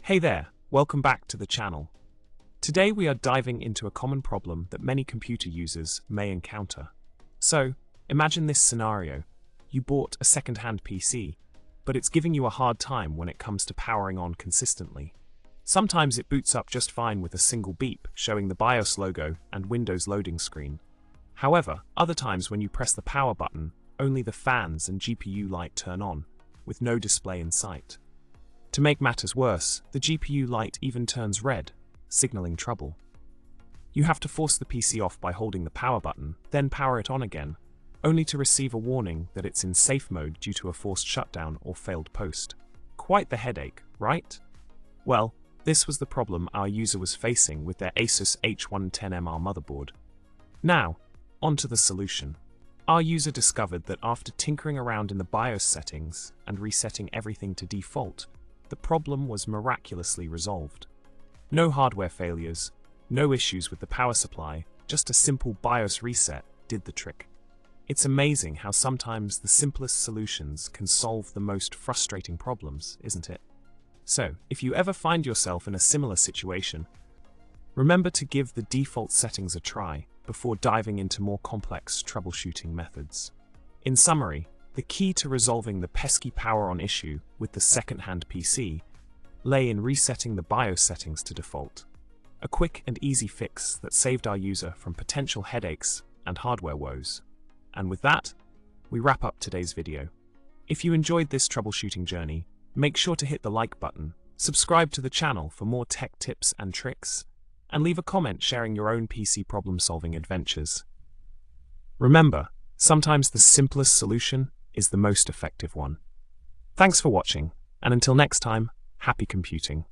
Hey there, welcome back to the channel. Today we are diving into a common problem that many computer users may encounter. So, imagine this scenario. You bought a second-hand PC, but it's giving you a hard time when it comes to powering on consistently. Sometimes it boots up just fine with a single beep showing the BIOS logo and Windows loading screen. However, other times when you press the power button, only the fans and GPU light turn on, with no display in sight. To make matters worse, the GPU light even turns red, signaling trouble. You have to force the PC off by holding the power button, then power it on again, only to receive a warning that it's in safe mode due to a forced shutdown or failed post. Quite the headache, right? Well, this was the problem our user was facing with their Asus H110MR motherboard. Now, on to the solution. Our user discovered that after tinkering around in the BIOS settings and resetting everything to default, the problem was miraculously resolved. No hardware failures, no issues with the power supply, just a simple BIOS reset did the trick. It's amazing how sometimes the simplest solutions can solve the most frustrating problems, isn't it? So, if you ever find yourself in a similar situation, remember to give the default settings a try before diving into more complex troubleshooting methods. In summary, the key to resolving the pesky power on issue with the second-hand PC lay in resetting the BIOS settings to default. A quick and easy fix that saved our user from potential headaches and hardware woes. And with that, we wrap up today's video. If you enjoyed this troubleshooting journey, make sure to hit the like button, subscribe to the channel for more tech tips and tricks, and leave a comment sharing your own PC problem-solving adventures. Remember, sometimes the simplest solution is the most effective one. Thanks for watching, and until next time, happy computing.